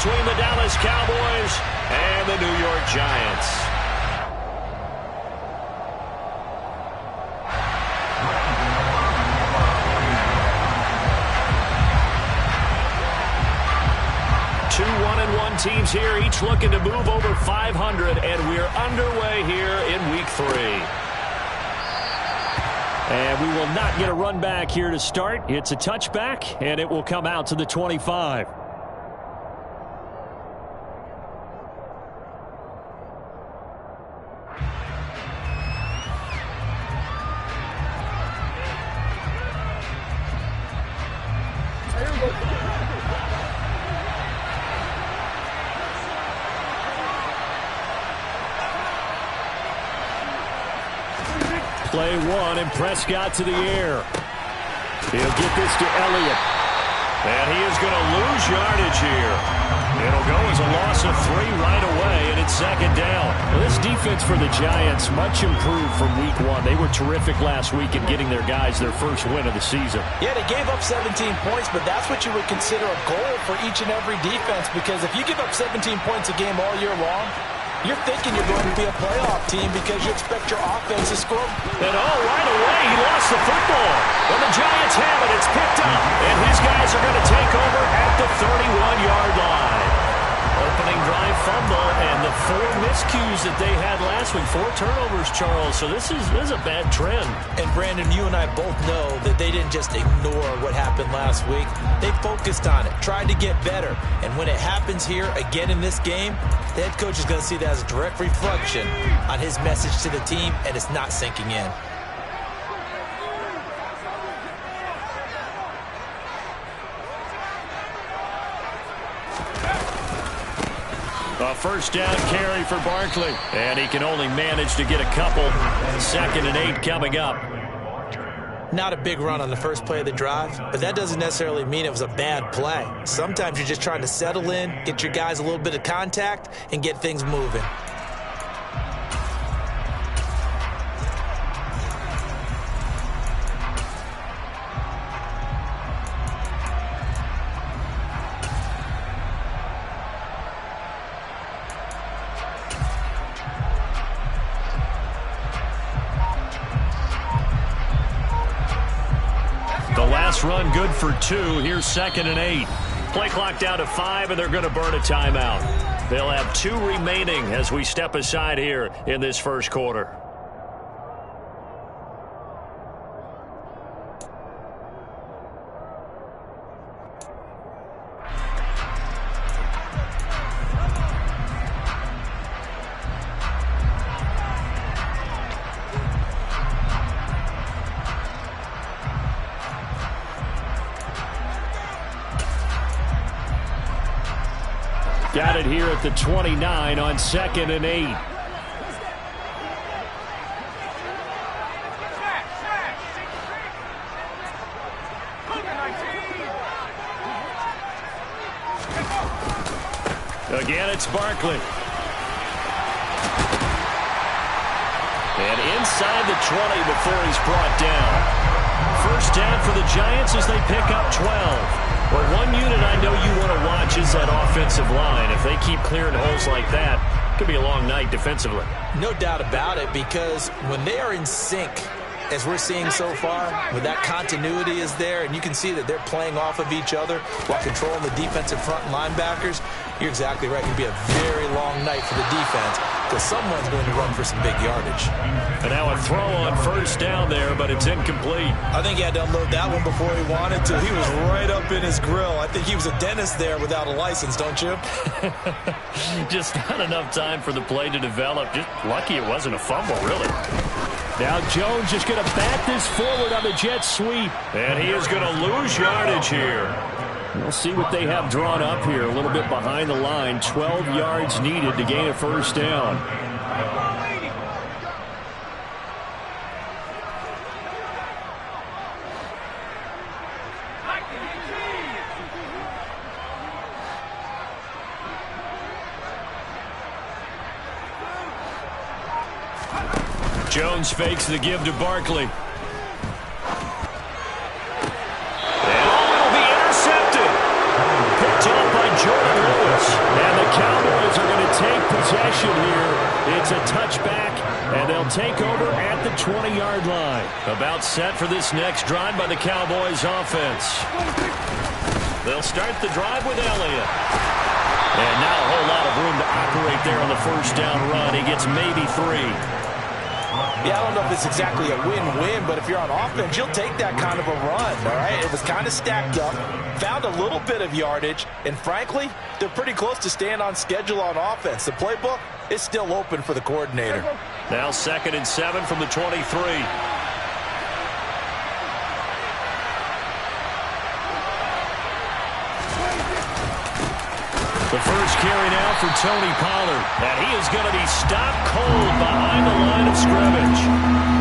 between the Dallas Cowboys and the New York Giants. Two 1-1 teams here, each looking to move over 500, and we're underway here in Week 3. And we will not get a run back here to start. It's a touchback, and it will come out to the 25. Play one, and Prescott to the air. He'll get this to Elliott. And he is going to lose yardage here. It'll go as a loss of 3 right away, and it's second down. Well, this defense for the Giants, much improved from Week 1. They were terrific last week in getting their guys their first win of the season. Yeah, they gave up 17 points, but that's what you would consider a goal for each and every defense, because if you give up 17 points a game all year long, you're thinking you're going to be a playoff team because you expect your offense to score. And right away, he lost the football. When the Giants have it, it's picked up. And his guys are going to take over at the 31-yard line. Opening drive fumble, and the 4 miscues that they had last week. 4 turnovers, Charles. So this is a bad trend. And, Brandon, you and I both know that they didn't just ignore what happened last week. They focused on it, tried to get better. And when it happens here again in this game, the head coach is going to see that as a direct reflection on his message to the team, and it's not sinking in. A first down carry for Barkley. And he can only manage to get a couple. 2nd and 8 coming up. Not a big run on the first play of the drive, but that doesn't necessarily mean it was a bad play. Sometimes you're just trying to settle in, get your guys a little bit of contact, and get things moving. Run good for 2. Here's 2nd and 8. Play clock down to 5, and they're going to burn a timeout. They'll have 2 remaining as we step aside here in this first quarter. Got it here at the 29 on 2nd and 8. Again, it's Barkley. And inside the 20 before he's brought down. First down for the Giants as they pick up 12. Well, one unit I know you want to watch is that offensive line. If they keep clearing holes like that, it could be a long night defensively. No doubt about it, because when they are in sync, as we're seeing so far, when that continuity is there, and you can see that they're playing off of each other while controlling the defensive front and linebackers, you're exactly right. It could be a very long night for the defense because someone's going to run for some big yardage. And now a throw on first down there, but it's incomplete. I think he had to unload that one before he wanted to. He was right up in his grill. I think he was a dentist there without a license, don't you? Just not enough time for the play to develop. Just lucky it wasn't a fumble, really. Now Jones just going to bat this forward on the jet sweep. And he is going to lose yardage here. We'll see what they have drawn up here. A little bit behind the line. 12 yards needed to gain a first down. Jones fakes the give to Barkley. Picked up by Jordan Lewis. possession here. It's a touchback, and they'll take over at the 20-yard line. About set for this next drive by the Cowboys offense. They'll start the drive with Elliott. And now a whole lot of room to operate there on the first down run. He gets maybe 3. Yeah, I don't know if it's exactly a win-win, but if you're on offense, you'll take that kind of a run, all right? It was kind of stacked up, found a little bit of yardage, and frankly, they're pretty close to staying on schedule on offense. The playbook is still open for the coordinator. Now 2nd and 7 from the 23. The first carry now for Tony Pollard. And he is going to be stopped cold behind the line of scrimmage.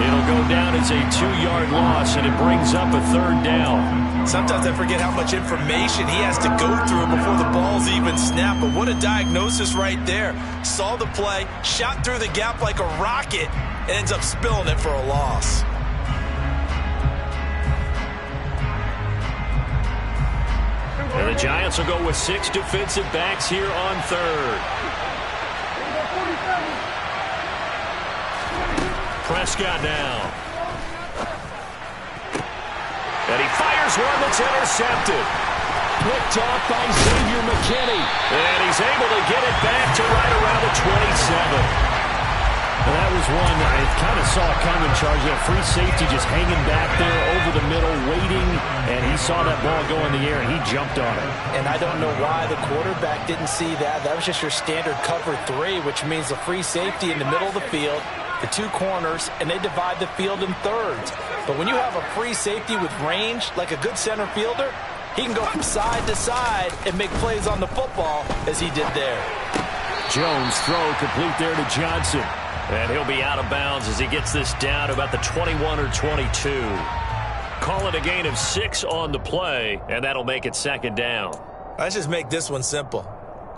It'll go down as a 2-yard loss, and it brings up a 3rd down. Sometimes I forget how much information he has to go through before the ball's even snapped. But what a diagnosis right there. Saw the play, shot through the gap like a rocket, and ends up spilling it for a loss. And the Giants will go with 6 defensive backs here on 3rd. Prescott now. And he fires one that's intercepted. Picked off by Xavier McKinney. And he's able to get it back to right around the 27. Well, that was one I kind of saw coming, charge. That free safety just hanging back there over the middle, waiting, and he saw that ball go in the air, and he jumped on it. And I don't know why the quarterback didn't see that. That was just your standard cover 3, which means the free safety in the middle of the field, the 2 corners, and they divide the field in thirds. But when you have a free safety with range, like a good center fielder, he can go from side to side and make plays on the football as he did there. Jones throw complete there to Johnson. And he'll be out of bounds as he gets this down to about the 21 or 22. Call it a gain of 6 on the play, and that'll make it 2nd down. Let's just make this one simple.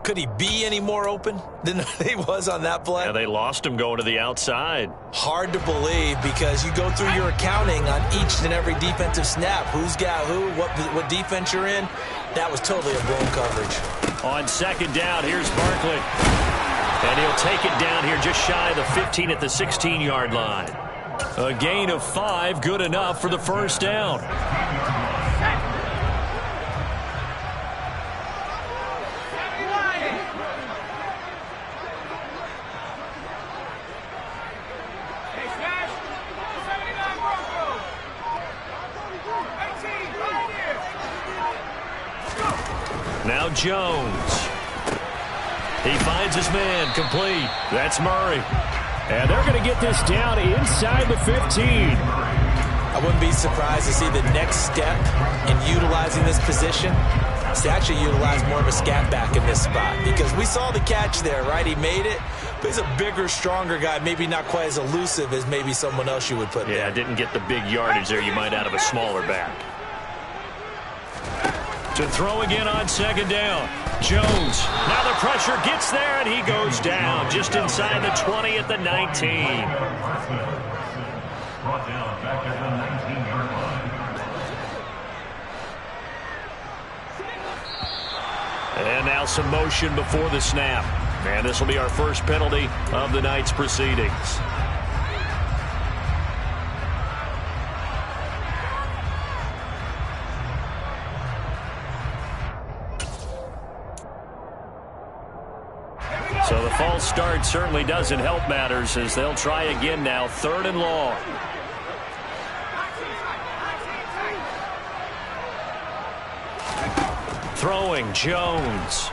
Could he be any more open than he was on that play? Yeah, they lost him going to the outside. Hard to believe because you go through your accounting on each and every defensive snap. Who's got who, what defense you're in. That was totally a blown coverage. On 2nd down, here's Barkley. And he'll take it down here just shy of the 15 at the 16-yard line. A gain of 5, good enough for the first down. Now Jones. He finds his man, complete. That's Murray. And they're going to get this down inside the 15. I wouldn't be surprised to see the next step in utilizing this position is to actually utilize more of a scat back in this spot. Because we saw the catch there, right? He made it. But he's a bigger, stronger guy, maybe not quite as elusive as maybe someone else you would put there. Yeah, didn't get the big yardage there you might out of a smaller back. To throw again on 2nd down. Jones. Now the pressure gets there, and he goes down just inside the 20 at the 19. And now some motion before the snap. And this will be our first penalty of the night's proceedings. So the false start certainly doesn't help matters as they'll try again now, 3rd and long. Throwing, Jones.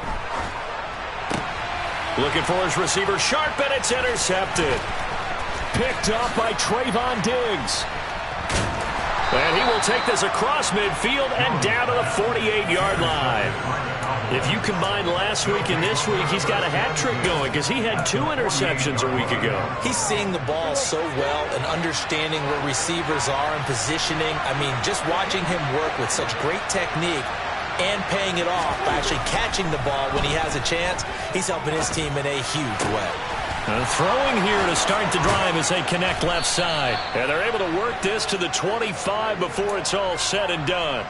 Looking for his receiver, sharp, and it's intercepted. Picked up by Trayvon Diggs. And he will take this across midfield and down to the 48-yard line. If you combine last week and this week, he's got a hat trick going because he had 2 interceptions a week ago. He's seeing the ball so well and understanding where receivers are and positioning. I mean, just watching him work with such great technique and paying it off by actually catching the ball when he has a chance, he's helping his team in a huge way. Throwing here to start the drive as they connect left side. And they're able to work this to the 25 before it's all said and done.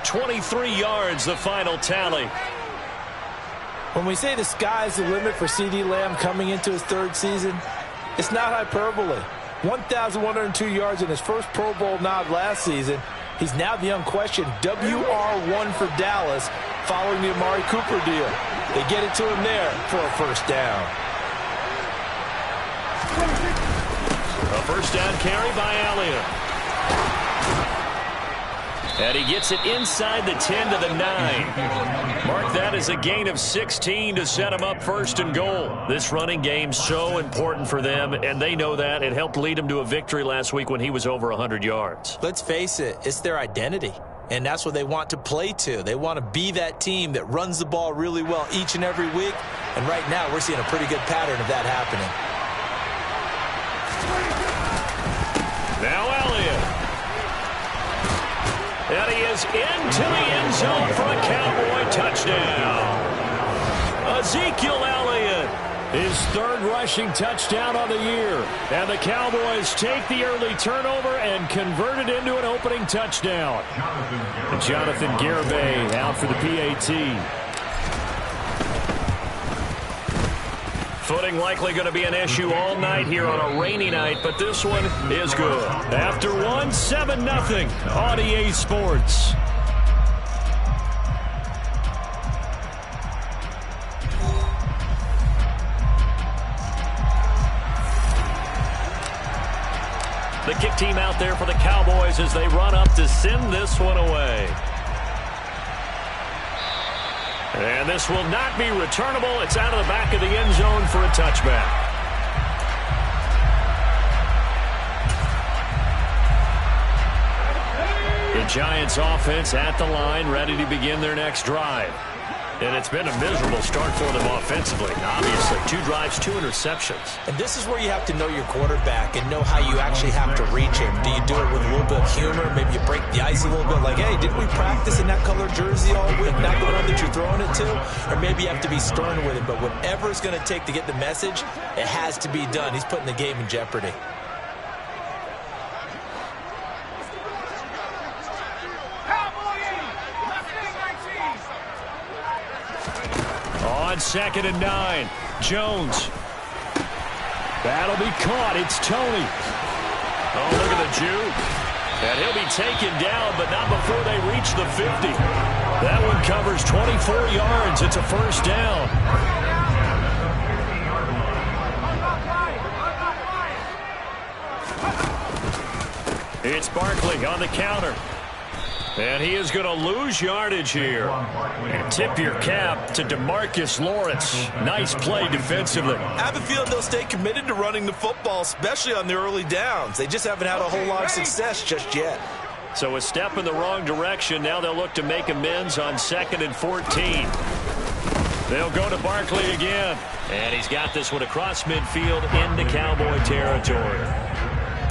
23 yards, the final tally. When we say the sky's the limit for C.D. Lamb coming into his third season, it's not hyperbole. 1,102 yards in his first Pro Bowl nod last season. He's now the unquestioned WR1 for Dallas following the Amari Cooper deal. They get it to him there for a first down. A first down carry by Elliott. And he gets it inside the 10 to the 9. Mark that as a gain of 16 to set him up first and goal. This running game's so important for them, and they know that. It helped lead him to a victory last week when he was over 100 yards. Let's face it, it's their identity, and that's what they want to play to. They want to be that team that runs the ball really well each and every week, and right now we're seeing a pretty good pattern of that happening. Now Elliott. And he is into the end zone for a Cowboy touchdown. Ezekiel Elliott, his third rushing touchdown on the year. And the Cowboys take the early turnover and convert it into an opening touchdown. Jonathan Garibay out for the PAT. Footing likely going to be an issue all night here on a rainy night, but this one is good. After one, 7-0 on EA Sports. The kick team out there for the Cowboys as they run up to send this one away. And this will not be returnable. It's out of the back of the end zone for a touchback. The Giants offense at the line, ready to begin their next drive. And it's been a miserable start for them offensively. Obviously, 2 drives, 2 interceptions. And this is where you have to know your quarterback and know how you actually have to reach him. Do you do it with a little bit of humor? Maybe you break the ice a little bit like, hey, didn't we practice in that color jersey all week, not the one that you're throwing it to? Or maybe you have to be stern with him. But whatever it's going to take to get the message, it has to be done. He's putting the game in jeopardy. On 2nd and 9, Jones. That'll be caught. It's Tony. Oh, look at the juke. And he'll be taken down, but not before they reach the 50. That one covers 24 yards. It's a first down. It's Barkley on the counter. And he is going to lose yardage here. And tip your cap to DeMarcus Lawrence. Nice play defensively. I have a feeling they'll stay committed to running the football, especially on the early downs. They just haven't had a whole lot of success just yet. So a step in the wrong direction. Now they'll look to make amends on 2nd and 14. They'll go to Barkley again. And he's got this one across midfield into Cowboy territory.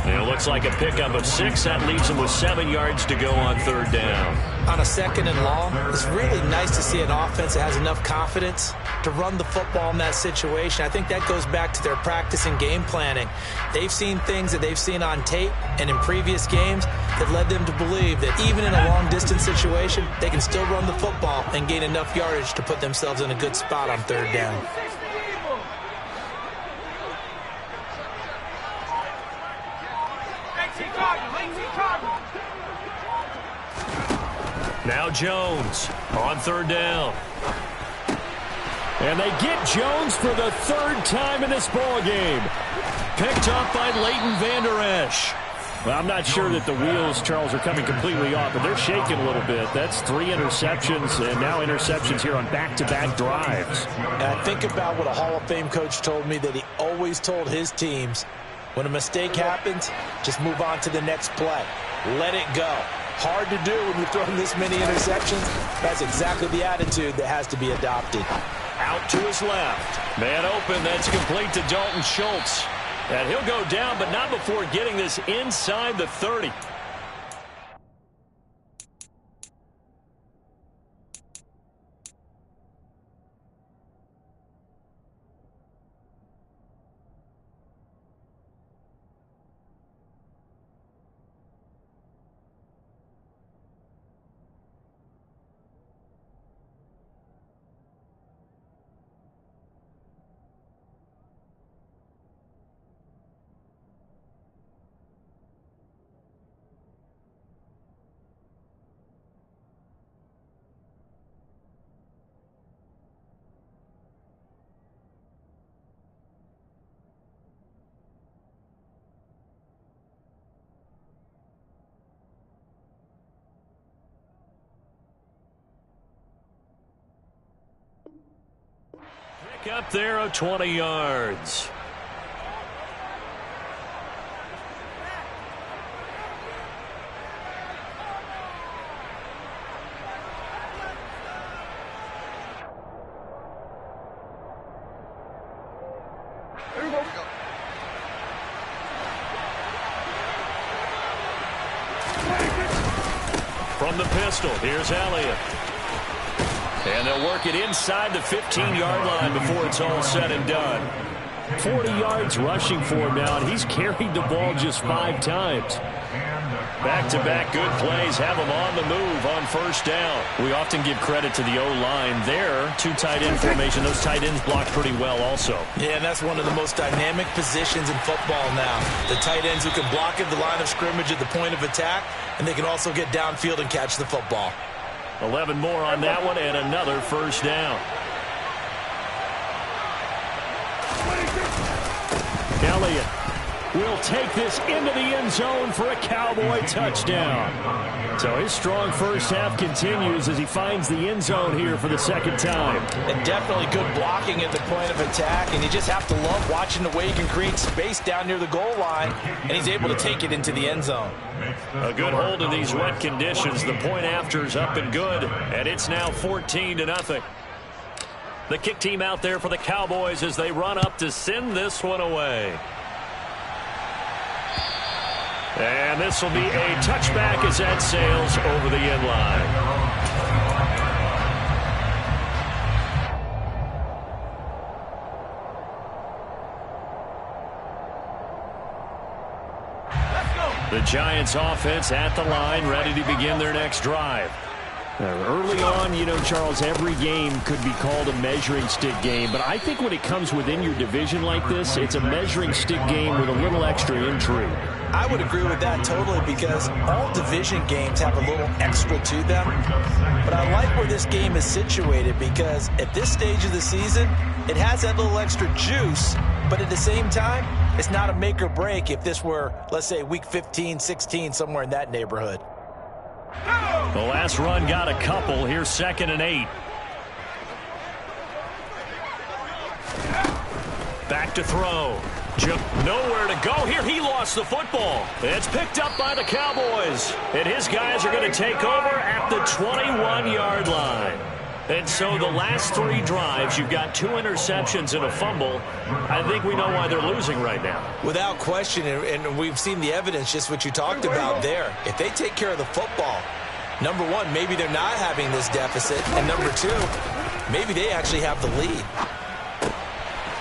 And it looks like a pickup of 6. That leaves him with 7 yards to go on 3rd down. On a 2nd and long, it's really nice to see an offense that has enough confidence to run the football in that situation. I think that goes back to their practice and game planning. They've seen things that they've seen on tape and in previous games that led them to believe that even in a long-distance situation, they can still run the football and gain enough yardage to put themselves in a good spot on 3rd down. Now Jones on 3rd down. And they get Jones for the 3rd time in this ball game. Picked up by Leighton Vander Esch. Well, I'm not sure that the wheels, Charles, are coming completely off, but they're shaking a little bit. That's 3 interceptions, and now interceptions here on back-to-back drives. And I think about what a Hall of Fame coach told me that he always told his teams, when a mistake happens, just move on to the next play. Let it go. Hard to do when you're throwing this many interceptions. That's exactly the attitude that has to be adopted. Out to his left. Man open. That's complete to Dalton Schultz. And he'll go down, but not before getting this inside the 30. Up there of 20 yards. From the pistol, here's Elliott. And they'll work it inside the 15-yard line before it's all said and done. 40 yards rushing for him now, and he's carried the ball just 5 times. Back-to-back good plays have him on the move on first down. We often give credit to the O-line there. 2 tight end formation. Those tight ends block pretty well also. Yeah, and that's one of the most dynamic positions in football now. The tight ends who can block at the line of scrimmage at the point of attack, and they can also get downfield and catch the football. 11 more on that one, and another first down. Elliott will take this into the end zone for a Cowboy touchdown. So his strong first half continues as he finds the end zone here for the second time. And definitely good blocking at the point of attack, and you just have to love watching the way he can create space down near the goal line, and he's able to take it into the end zone. A good hold in these wet conditions. The point after is up and good, and it's now 14-0. The kick team out there for the Cowboys as they run up to send this one away. And this will be a touchback as that sails over the end line. The Giants offense at the line, ready to begin their next drive. Early on, you know, Charles, every game could be called a measuring stick game, but I think when it comes within your division like this, it's a measuring stick game with a little extra intrigue. I would agree with that totally, because all division games have a little extra to them. But I like where this game is situated, because at this stage of the season, it has that little extra juice, but at the same time, it's not a make or break if this were, let's say, week 15, 16, somewhere in that neighborhood. The last run got a couple. Here's 2nd and 8. Back to throw. Nowhere to go here. He lost the football. It's picked up by the Cowboys. And his guys are going to take over at the 21-yard line. And so the last 3 drives, you've got 2 interceptions and a fumble. I think we know why they're losing right now. Without question, and we've seen the evidence, just what you talked about there. If they take care of the football, number one, maybe they're not having this deficit. And number 2, maybe they actually have the lead.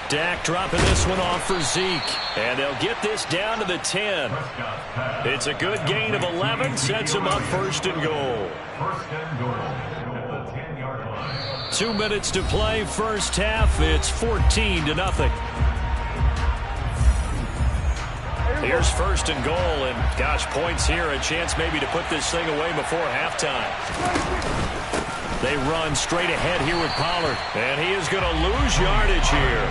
Dak dropping this one off for Zeke. And they'll get this down to the 10. It's a good gain of 11. Sets him up 1st and goal. 2 minutes to play, first half. It's 14-0. Here's 1st and goal, and gosh, points here, a chance maybe to put this thing away before halftime. They run straight ahead here with Pollard, and he is going to lose yardage here.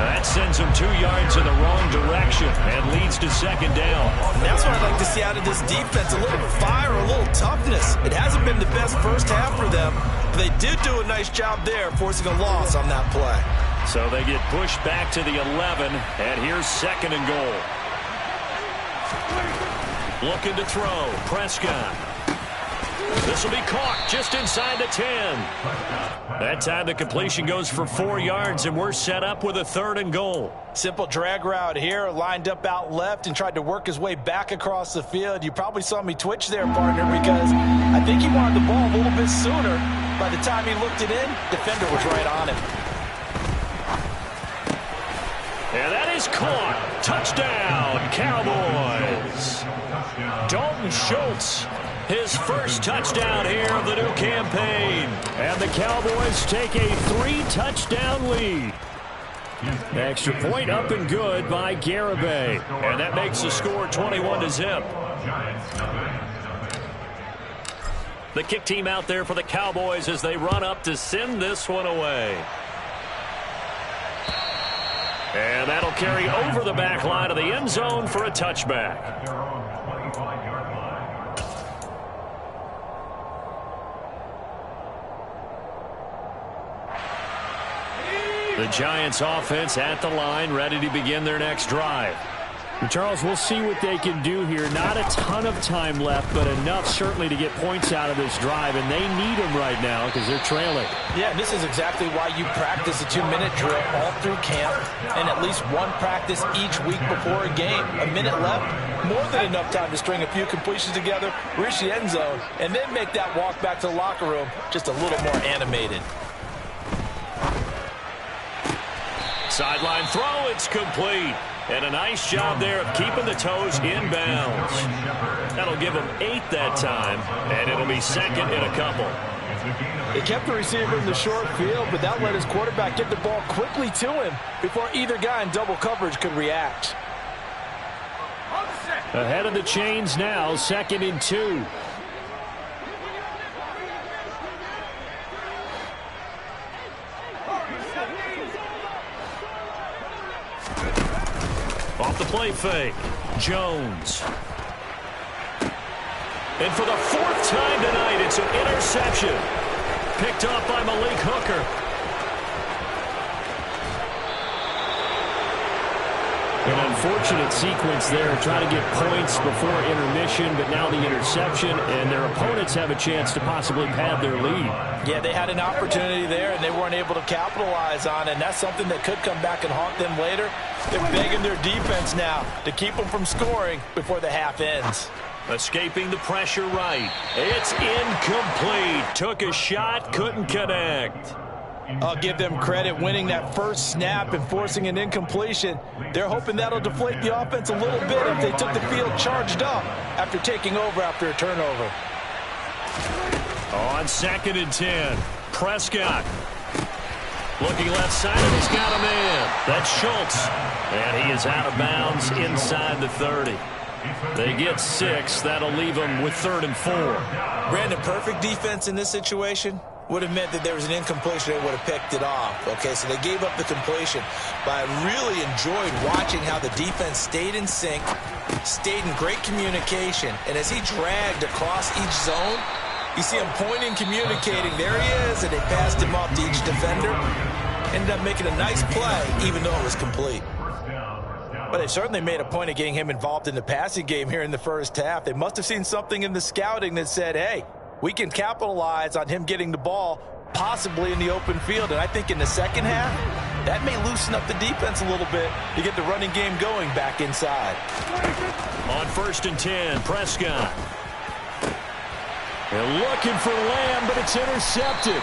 That sends him 2 yards in the wrong direction and leads to 2nd down. And that's what I'd like to see out of this defense, a little fire, a little toughness. It hasn't been the best first half for them, but they did do a nice job there, forcing a loss on that play. So they get pushed back to the 11, and here's 2nd and goal. Looking to throw, Prescott. This will be caught just inside the 10. That time the completion goes for 4 yards, and we're set up with a 3rd and goal. Simple drag route here, lined up out left and tried to work his way back across the field. You probably saw me twitch there, partner, because I think he wanted the ball a little bit sooner. By the time he looked it in, defender was right on him. And that is caught. Touchdown, Cowboys. Dalton Schultz, his first touchdown here of the new campaign. And the Cowboys take a 3-touchdown lead. Extra point up and good by Garibay. And that makes the score 21-0. The kick team out there for the Cowboys as they run up to send this one away. And that'll carry over the back line of the end zone for a touchback. The Giants offense at the line, ready to begin their next drive. Charles, we'll see what they can do here. Not a ton of time left, but enough certainly to get points out of this drive, and they need them right now because they're trailing. Yeah, this is exactly why you practice a 2-minute drill all through camp and at least one practice each week before a game. A minute left, more than enough time to string a few completions together, reach the end zone, and then make that walk back to the locker room just a little more animated. Sideline throw, it's complete. And a nice job there of keeping the toes in bounds. That'll give them 8 that time, and it'll be second in a couple. They kept the receiver in the short field, but that let his quarterback get the ball quickly to him before either guy in double coverage could react. Ahead of the chains now, 2nd and 2. Off the play fake, Jones. And for the 4th time tonight, it's an interception. Picked off by Malik Hooker. An unfortunate sequence there, trying to get points before intermission, but now the interception, and their opponents have a chance to possibly pad their lead. Yeah, they had an opportunity there, and they weren't able to capitalize on it, and that's something that could come back and haunt them later. They're begging their defense now to keep them from scoring before the half ends. Escaping the pressure right. It's incomplete. Took a shot, couldn't connect. I'll give them credit winning that first snap and forcing an incompletion. They're hoping that'll deflate the offense a little bit if they took the field charged up after taking over after a turnover. On 2nd and 10, Prescott. Looking left side, and he's got a man. That's Schultz. And he is out of bounds inside the 30. They get 6. That'll leave them with 3rd and 4. Brandon, perfect defense in this situation would have meant that there was an incompletion that would have picked it off. Okay, so they gave up the completion. But I really enjoyed watching how the defense stayed in sync, stayed in great communication, and as he dragged across each zone, you see him pointing, communicating. There he is, and they passed him off to each defender. Ended up making a nice play, even though it was complete. But they certainly made a point of getting him involved in the passing game here in the first half. They must have seen something in the scouting that said, hey, we can capitalize on him getting the ball possibly in the open field. And I think in the second half, that may loosen up the defense a little bit to get the running game going back inside. On 1st and 10, Prescott. They're looking for Lamb, but it's intercepted.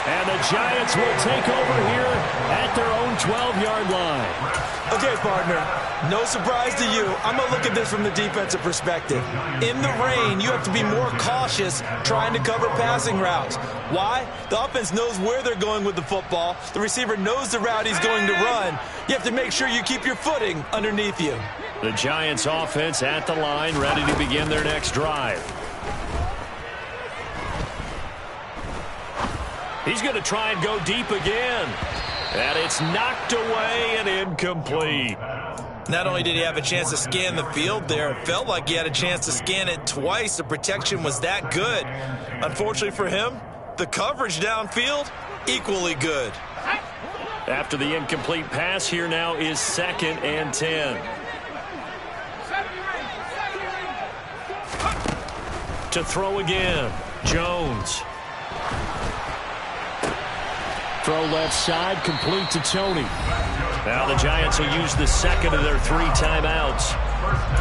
And the Giants will take over here at their own 12-yard line. Okay, partner, no surprise to you. I'm going to look at this from the defensive perspective. In the rain, you have to be more cautious trying to cover passing routes. Why? The offense knows where they're going with the football. The receiver knows the route he's going to run. You have to make sure you keep your footing underneath you. The Giants offense at the line, ready to begin their next drive. He's going to try and go deep again. And it's knocked away and incomplete. Not only did he have a chance to scan the field there, it felt like he had a chance to scan it twice. The protection was that good. Unfortunately for him, the coverage downfield, equally good. After the incomplete pass, here now is 2nd and 10. To throw again, Jones. Throw left side, complete to Tony. Now the Giants will use the 2nd of their 3 timeouts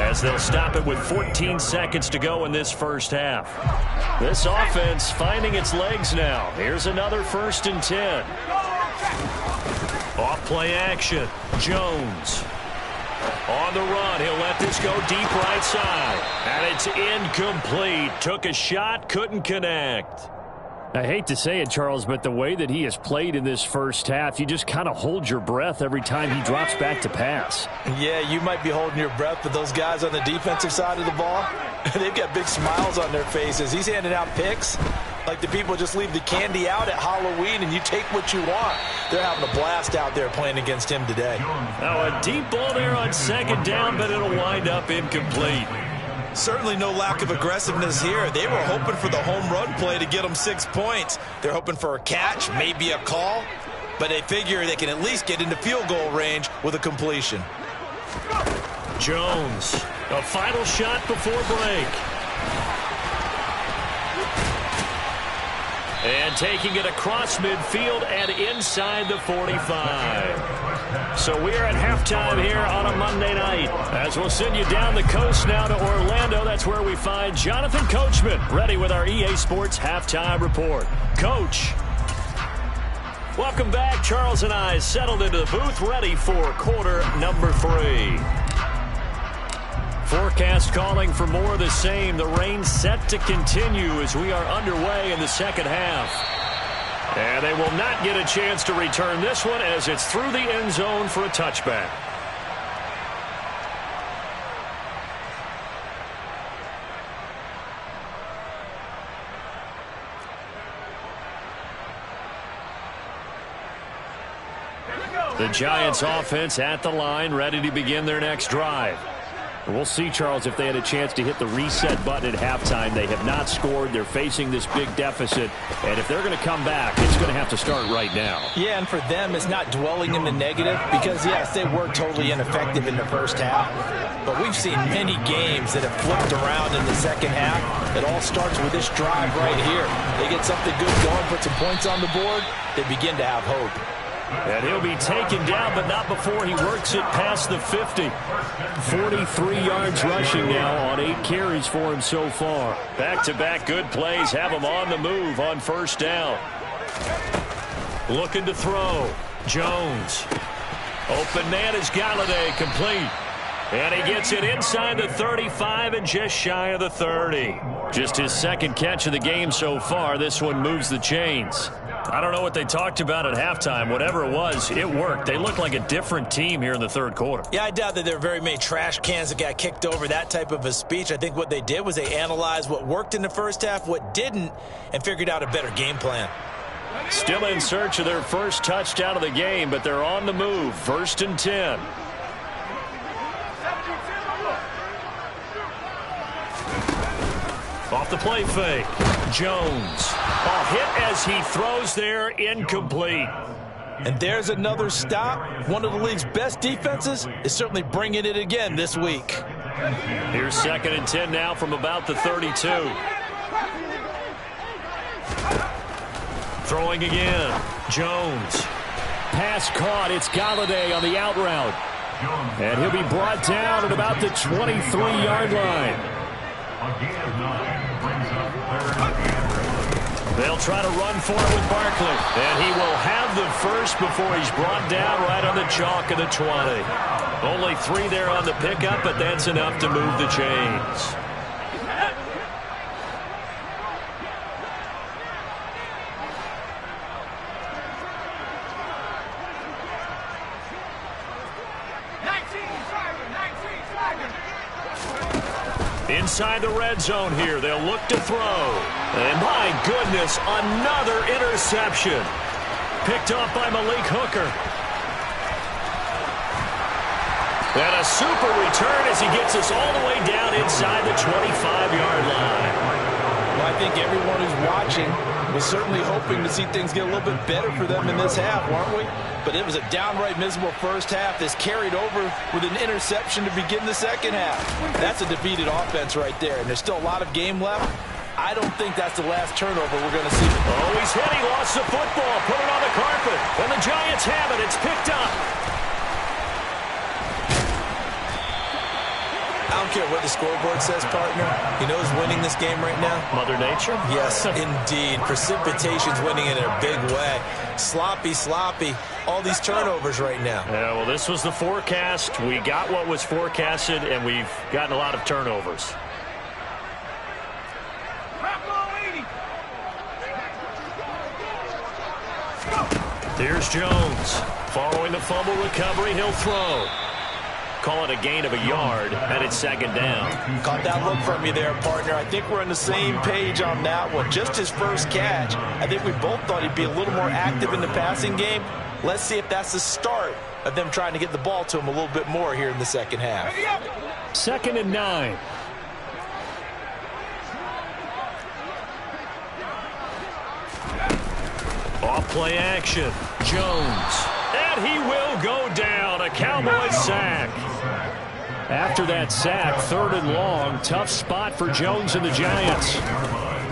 as they'll stop it with 14 seconds to go in this first half. This offense finding its legs now. Here's another 1st and 10. Off play action, Jones. On the run, he'll let this go deep right side. And it's incomplete. Took a shot, couldn't connect. I hate to say it, Charles, but the way that he has played in this first half, you just kind of hold your breath every time he drops back to pass. Yeah, you might be holding your breath, but those guys on the defensive side of the ball, they've got big smiles on their faces. He's handing out picks like the people just leave the candy out at Halloween and you take what you want. They're having a blast out there playing against him today. Now a deep ball there on 2nd down, but it'll wind up incomplete. Certainly no lack of aggressiveness here. They were hoping for the home run play to get them 6 points. They're hoping for a catch, maybe a call. but they figure they can at least get into field goal range with a completion. Jones, a final shot before break. And taking it across midfield and inside the 45. So we are at halftime here on a Monday night. As we'll send you down the coast now to Orlando, that's where we find Jonathan Coachman, ready with our EA Sports Halftime Report. Coach. Welcome back. Charles and I settled into the booth, ready for quarter number 3. Forecast calling for more of the same. The rain set to continue as we are underway in the second half. And they will not get a chance to return this one as it's through the end zone for a touchback. The Giants offense at the line, ready to begin their next drive. We'll see, Charles, if they had a chance to hit the reset button at halftime. They have not scored. They're facing this big deficit. And if they're going to come back, it's going to have to start right now. Yeah, and for them, it's not dwelling in the negative because, yes, they were totally ineffective in the first half. But we've seen many games that have flipped around in the second half. It all starts with this drive right here. They get something good going, put some points on the board, they begin to have hope. And he'll be taken down, but not before he works it past the 50. 43 yards rushing now on 8 carries for him so far. Back-to-back good plays have him on the move on first down. Looking to throw. Jones. Open man is Galladay, complete. And he gets it inside the 35 and just shy of the 30. Just his second catch of the game so far. This one moves the chains. I don't know what they talked about at halftime. Whatever it was, it worked. They looked like a different team here in the third quarter. Yeah, I doubt that there are very many trash cans that got kicked over, that type of a speech. I think what they did was they analyzed what worked in the first half, what didn't, and figured out a better game plan. Still in search of their first touchdown of the game, but they're on the move. 1st and 10. Off the play fake. Jones. A hit as he throws there, incomplete. And there's another stop. One of the league's best defenses is certainly bringing it again this week. Here's 2nd and 10 now from about the 32. Throwing again. Jones. Pass caught. It's Galladay on the out route. And he'll be brought down at about the 23-yard line. They'll try to run for it with Barkley. And he will have the first before he's brought down right on the chalk of the 20. Only 3 there on the pickup, but that's enough to move the chains. Inside the red zone here, they'll look to throw. And my goodness, another interception. Picked off by Malik Hooker. And a super return as he gets us all the way down inside the 25-yard line. Well, I think everyone who's watching was certainly hoping to see things get a little bit better for them in this half, weren't we? But it was a downright miserable first half. This carried over with an interception to begin the second half. That's a defeated offense right there, and there's still a lot of game left. I don't think that's the last turnover we're going to see. Oh, he's hit. He lost the football. Put it on the carpet. And the Giants have it. It's picked up. I don't care what the scoreboard says, partner. You know who's winning this game right now? Mother Nature? Yes, indeed. Precipitation's winning in a big way. Sloppy, sloppy. All these turnovers right now. Yeah, well, this was the forecast. We got what was forecasted, and we've gotten a lot of turnovers. Here's Jones. Following the fumble recovery, he'll throw. Call it a gain of a yard, and it's 2nd down. Caught that look from you there, partner. I think we're on the same page on that one. Just his first catch. I think we both thought he'd be a little more active in the passing game. Let's see if that's the start of them trying to get the ball to him a little bit more here in the second half. 2nd and 9. Off Play action. Jones. And he will go down. A Cowboys sack. After that sack, 3rd and long. Tough spot for Jones and the Giants.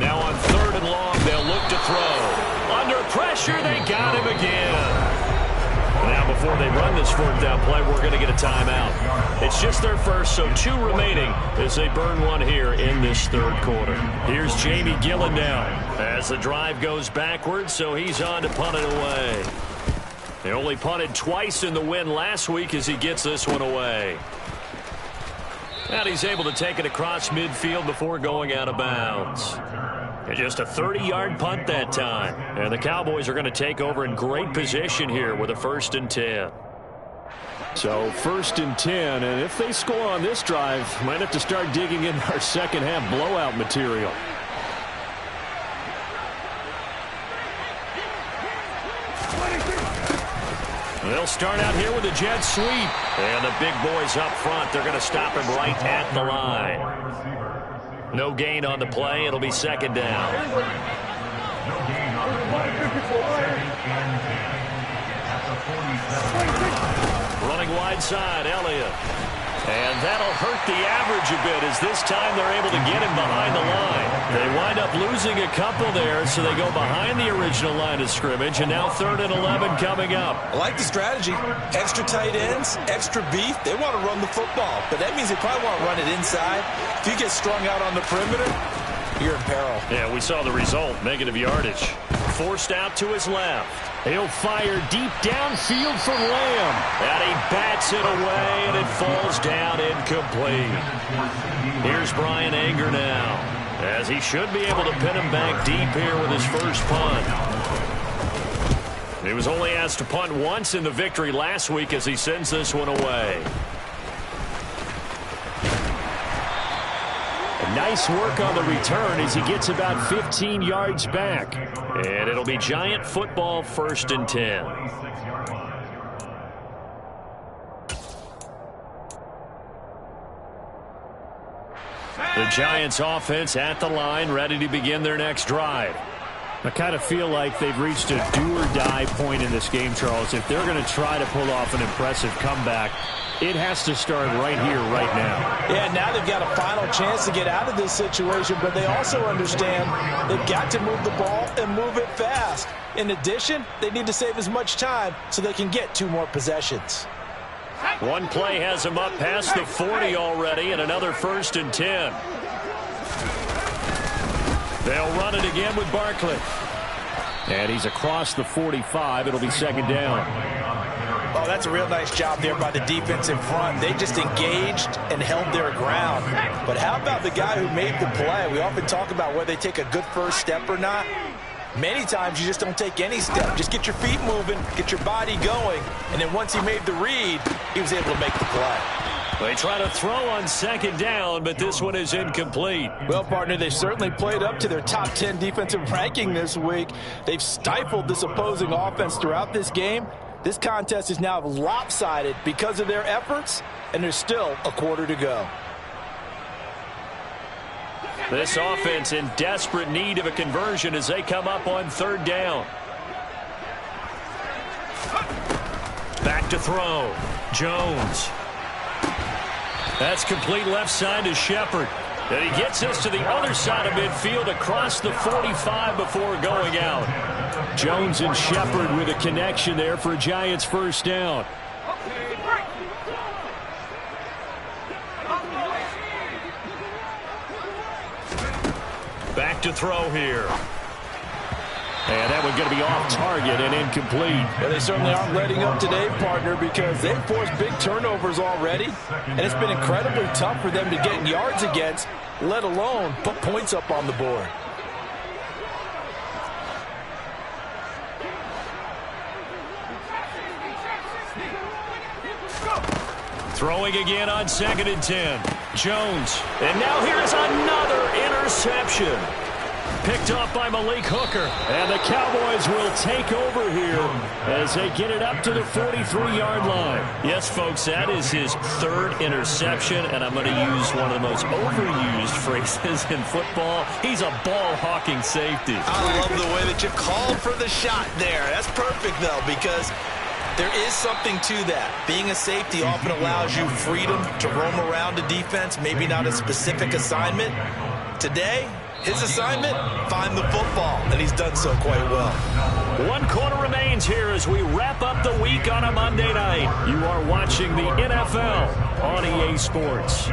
Now on 3rd and long, they'll look to throw. Under pressure, they got him again. Now before they run this 4th down play, we're going to get a timeout. It's just their first, so 2 remaining as they burn one here in this 3rd quarter. Here's Jamie Gillen now as the drive goes backwards, so he's on to punt it away. They only punted twice in the win last week as he gets this one away. And he's able to take it across midfield before going out of bounds. And just a 30-yard punt that time. And the Cowboys are going to take over in great position here with a 1st and 10. So 1st and 10, and if they score on this drive, might have to start digging in our second half blowout material. They'll start out here with a jet sweep. And the big boys up front, they're going to stop him right at the line. No gain on the play. It'll be 2nd down. Running wide side, Elliott. And that'll hurt the average a bit as this time they're able to get him behind the line. They wind up losing a couple there, so they go behind the original line of scrimmage, and now 3rd and 11 coming up. I like the strategy. Extra tight ends, extra beef. They want to run the football, but that means they probably want to run it inside. If you get strung out on the perimeter, you're in peril. Yeah, we saw the result, negative yardage. Forced out to his left. He'll fire deep downfield for Lamb. And he bats it away, and it falls down incomplete. Here's Brian Anger now, as he should be able to pin him back deep here with his first punt. He was only asked to punt once in the victory last week as he sends this one away. Nice work on the return as he gets about 15 yards back. And it'll be Giant football, 1st and 10. The Giants offense at the line, ready to begin their next drive. I kind of feel like they've reached a do-or-die point in this game, Charles. If they're going to try to pull off an impressive comeback, it has to start right here, right now. Yeah, now they've got a final chance to get out of this situation, but they also understand they've got to move the ball and move it fast. In addition, they need to save as much time so they can get 2 more possessions. One play has him up past the 40 already, and another 1st and 10. They'll run it again with Barkley. And he's across the 45. It'll be 2nd down. Oh, that's a real nice job there by the defense in front. They just engaged and held their ground. But how about the guy who made the play? We often talk about whether they take a good first step or not. Many times you just don't take any step. Just get your feet moving, get your body going, and then once he made the read, he was able to make the play. They try to throw on 2nd down, but this one is incomplete. Well, partner, they certainly played up to their top 10 defensive ranking this week. They've stifled this opposing offense throughout this game. This contest is now lopsided because of their efforts, and there's still a quarter to go. This offense in desperate need of a conversion as they come up on 3rd down. Back to throw. Jones. That's complete left side to Shepard. And he gets us to the other side of midfield across the 45 before going out. Jones and Shepard with a connection there for a Giants 1st down. Back to throw here. And that one's going to be off target and incomplete. Well, they certainly aren't letting up today, partner, because they've forced big turnovers already. And it's been incredibly tough for them to get yards against, let alone put points up on the board. Throwing again on 2nd and 10. Jones. And now here's another interception. picked off by Malik Hooker. And the Cowboys will take over here as they get it up to the 43-yard line. Yes, folks, that is his third interception, and I'm going to use one of the most overused phrases in football. He's a ball-hawking safety. I love the way that you called for the shot there. That's perfect, though, because there is something to that. Being a safety often allows you freedom to roam around a defense, maybe not a specific assignment. Today, his assignment, find the football, and he's done so quite well. 1 quarter remains here as we wrap up the week on a Monday night. You are watching the NFL on EA Sports.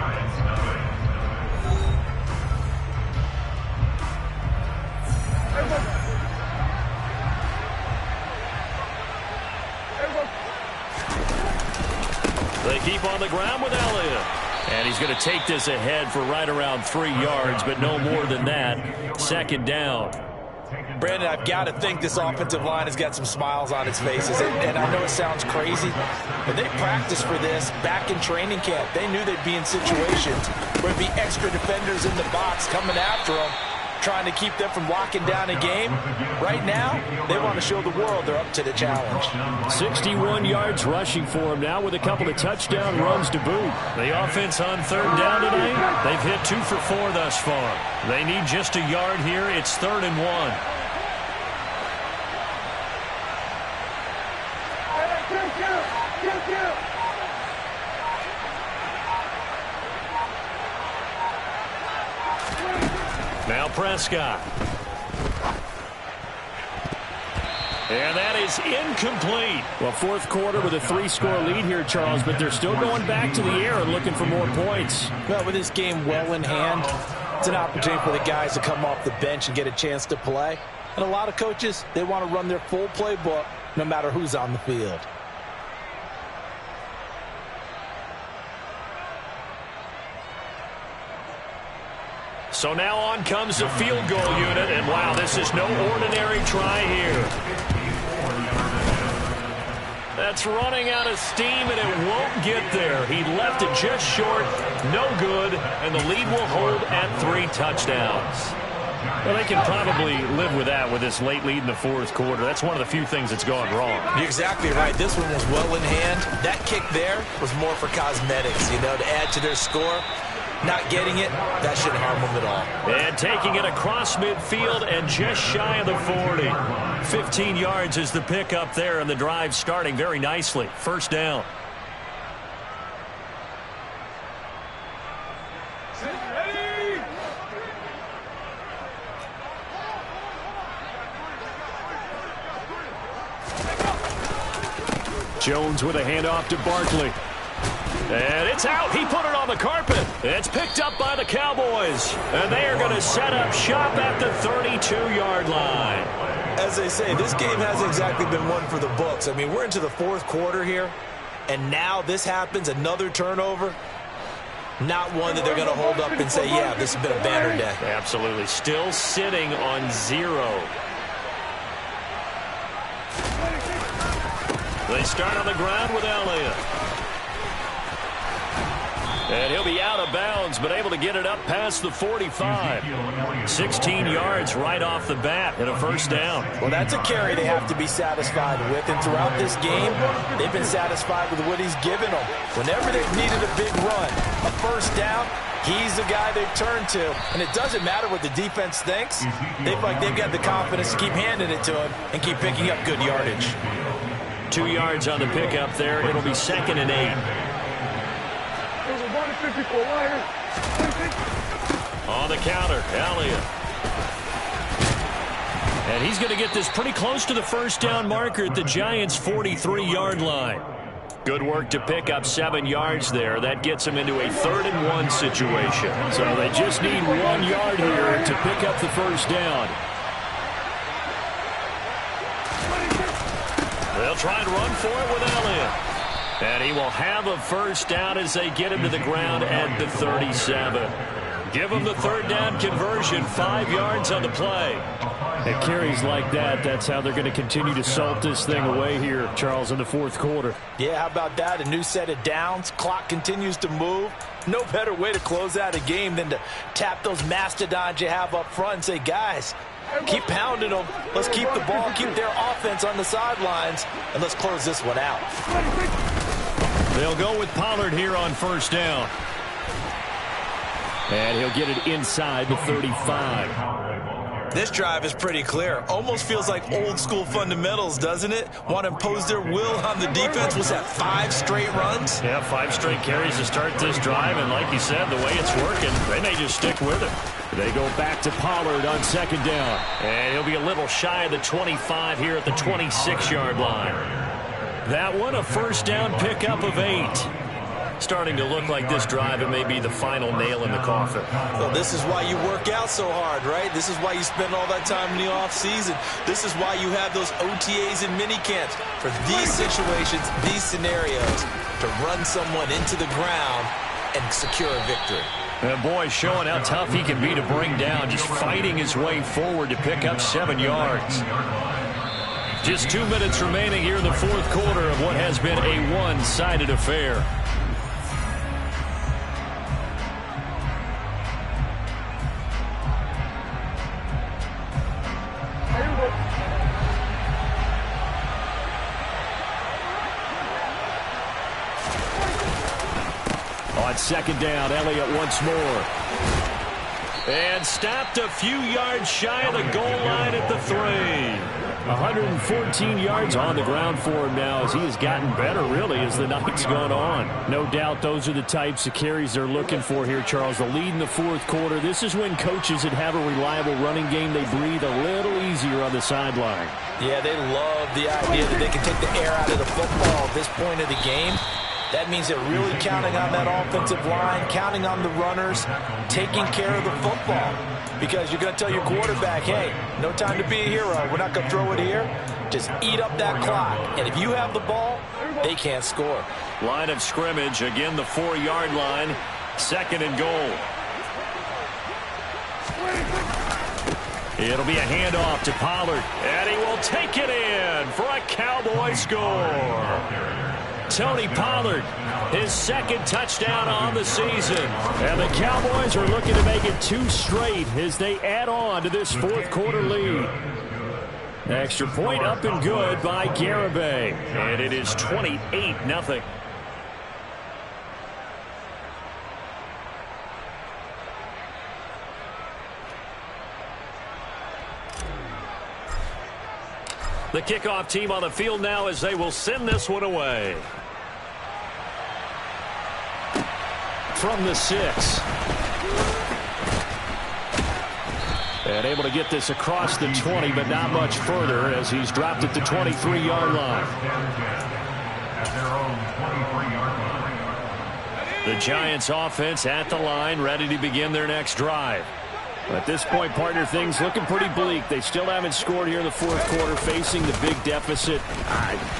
They keep on the ground with Elliott. And he's going to take this ahead for right around 3 yards, but no more than that. 2nd down. Brandon, I've got to think this offensive line has got some smiles on its faces. And I know it sounds crazy, but they practiced for this back in training camp. They knew they'd be in situations where there'd be extra defenders in the box coming after them, trying to keep them from locking down a game. Right now, they want to show the world they're up to the challenge. 61 yards rushing for him now with a couple of touchdown runs to boot. The offense on 3rd down tonight, they've hit 2 for 4 thus far. They need just a yard here. It's 3rd and 1. Now Prescott. And that is incomplete. Well, 4th quarter with a 3-score lead here, Charles, but they're still going back to the air and looking for more points. Well, with this game well in hand, it's an opportunity for the guys to come off the bench and get a chance to play. And a lot of coaches, they want to run their full playbook no matter who's on the field. So now on comes the field goal unit, and wow, this is no ordinary try here. That's running out of steam, and it won't get there. He left it just short, no good, and the lead will hold at 3 touchdowns. Well, they can probably live with that with this late lead in the 4th quarter. That's one of the few things that's gone wrong. You're exactly right. This one was well in hand. That kick there was more for cosmetics, you know, to add to their score. Not getting it, that shouldn't harm them at all. And taking it across midfield and just shy of the 40. 15 yards is the pickup there, and the drive starting very nicely. 1st down. Jones with a handoff to Barkley. And it's out. He put it on the carpet. It's picked up by the Cowboys. And they are going to set up shop at the 32-yard line. As they say, this game hasn't exactly been one for the books. I mean, we're into the 4th quarter here, and now this happens, another turnover. Not one that they're going to hold up and say, yeah, this has been a banner day. Absolutely. Still sitting on 0. They start on the ground with Elliott. And he'll be out of bounds, but able to get it up past the 45. 16 yards right off the bat and a 1st down. Well, that's a carry they have to be satisfied with. And throughout this game, they've been satisfied with what he's given them. Whenever they've needed a big run, a 1st down, he's the guy they've turned to. And it doesn't matter what the defense thinks. They feel like they've got the confidence to keep handing it to him and keep picking up good yardage. 2 yards on the pickup there. It'll be 2nd and 8. On the counter, Elliott. And he's going to get this pretty close to the 1st down marker at the Giants' 43-yard line. Good work to pick up 7 yards there. That gets them into a 3rd and 1 situation. So they just need 1 yard here to pick up the 1st down. They'll try and run for it with Elliott. And he will have a 1st down as they get him to the ground at the 37. Give him the 3rd down conversion, 5 yards on the play. At carries like that, that's how they're going to continue to salt this thing away here, Charles, in the fourth quarter. Yeah, how about that? A new set of downs. Clock continues to move. No better way to close out a game than to tap those mastodons you have up front and say, guys, keep pounding them. Let's keep the ball, keep their offense on the sidelines, and let's close this one out. They'll go with Pollard here on first down. And he'll get it inside the 35. This drive is pretty clear. Almost feels like old school fundamentals, doesn't it? Want to impose their will on the defense. Was that 5 straight runs? Yeah, 5 straight carries to start this drive. And like you said, the way it's working, they may just stick with it. They go back to Pollard on second down. And he'll be a little shy of the 25 here at the 26-yard line. That one, a first down pickup of 8. Starting to look like this drive, it may be the final nail in the coffin. Well, this is why you work out so hard, right? This is why you spend all that time in the offseason. This is why you have those OTAs and minicamps for these situations, these scenarios, to run someone into the ground and secure a victory. And boy, showing how tough he can be to bring down, just fighting his way forward to pick up 7 yards. Just 2 minutes remaining here in the fourth quarter of what has been a one-sided affair. On second down, Elliott once more. And stopped a few yards shy of the goal line at the 3. 114 yards on the ground for him now as he has gotten better, really, as the night's gone on. No doubt those are the types of carries they're looking for here, Charles. The lead in the fourth quarter. This is when coaches that have a reliable running game, they breathe a little easier on the sideline. Yeah, they love the idea that they can take the air out of the football at this point of the game. That means they're really counting on that offensive line, counting on the runners, taking care of the football. Because you're going to tell your quarterback, hey, no time to be a hero. We're not going to throw it here. Just eat up that clock. And if you have the ball, they can't score. Line of scrimmage, again the 4-yard line. Second and goal. It'll be a handoff to Pollard. And he will take it in for a Cowboy score. Tony Pollard, his second touchdown on the season. And the Cowboys are looking to make it 2 straight as they add on to this fourth quarter lead. Extra point up and good by Garibay. And it is 28-0. The kickoff team on the field now as they will send this one away. From the 6. And able to get this across the 20, but not much further as he's dropped at the 23-yard line. The Giants offense at the line, ready to begin their next drive. At this point, partner, things looking pretty bleak. They still haven't scored here in the fourth quarter, facing the big deficit.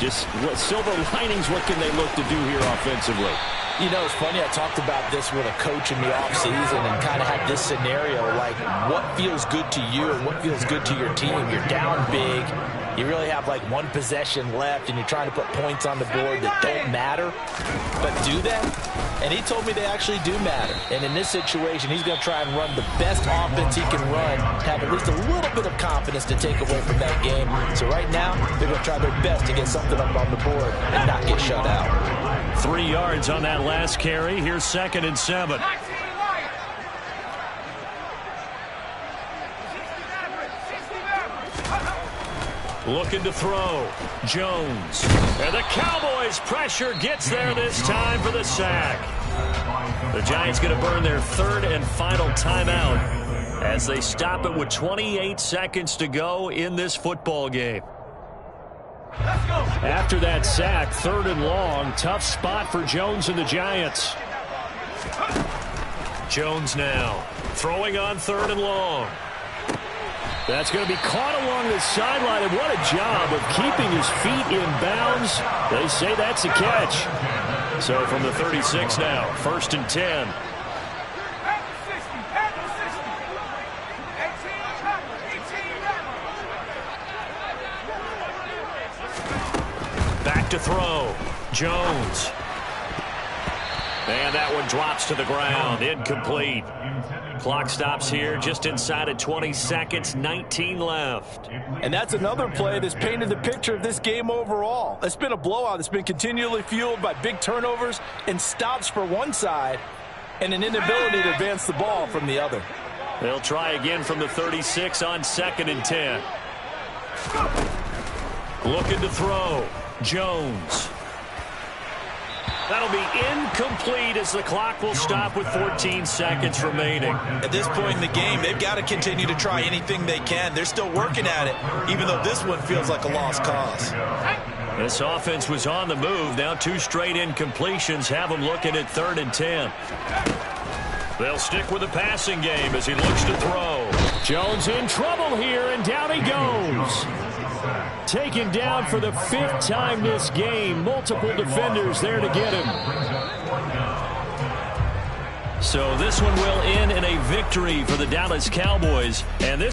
Just what silver linings, what can they look to do here offensively? You know, it's funny, I talked about this with a coach in the offseason and kind of had this scenario, like what feels good to you and what feels good to your team. You're down big. You really have like 1 possession left, and you're trying to put points on the board that don't matter. But do they? And he told me they actually do matter. And in this situation, he's going to try and run the best offense he can run, have at least a little bit of confidence to take away from that game. So right now, they're going to try their best to get something up on the board and not get shut out. 3 yards on that last carry. Here's 2nd and 7. Looking to throw. Jones. And the Cowboys' pressure gets there this time for the sack. The Giants going to burn their 3rd and final timeout as they stop it with 28 seconds to go in this football game. After that sack, 3rd and long. Tough spot for Jones and the Giants. Jones now throwing on 3rd and long. That's going to be caught along the sideline, and what a job of keeping his feet in bounds. They say that's a catch. So from the 36 now, 1st and 10. to throw. Jones. And that one drops to the ground. Incomplete. Clock stops here just inside of 20 seconds, 19 left. And that's another play that's painted the picture of this game overall. It's been a blowout that's been continually fueled by big turnovers and stops for one side and an inability to advance the ball from the other. They'll try again from the 36 on 2nd and 10. Looking to throw. Jones. That'll be incomplete as the clock will stop with 14 seconds remaining. At this point in the game, they've got to continue to try anything they can. They're still working at it, even though this one feels like a lost cause. This offense was on the move. Now 2 straight incompletions have them looking at 3rd and 10. They'll stick with the passing game as he looks to throw. Jones in trouble here, and down he goes. Taken down for the 5th time this game. Multiple defenders there to get him. So this one will end in a victory for the Dallas Cowboys. And this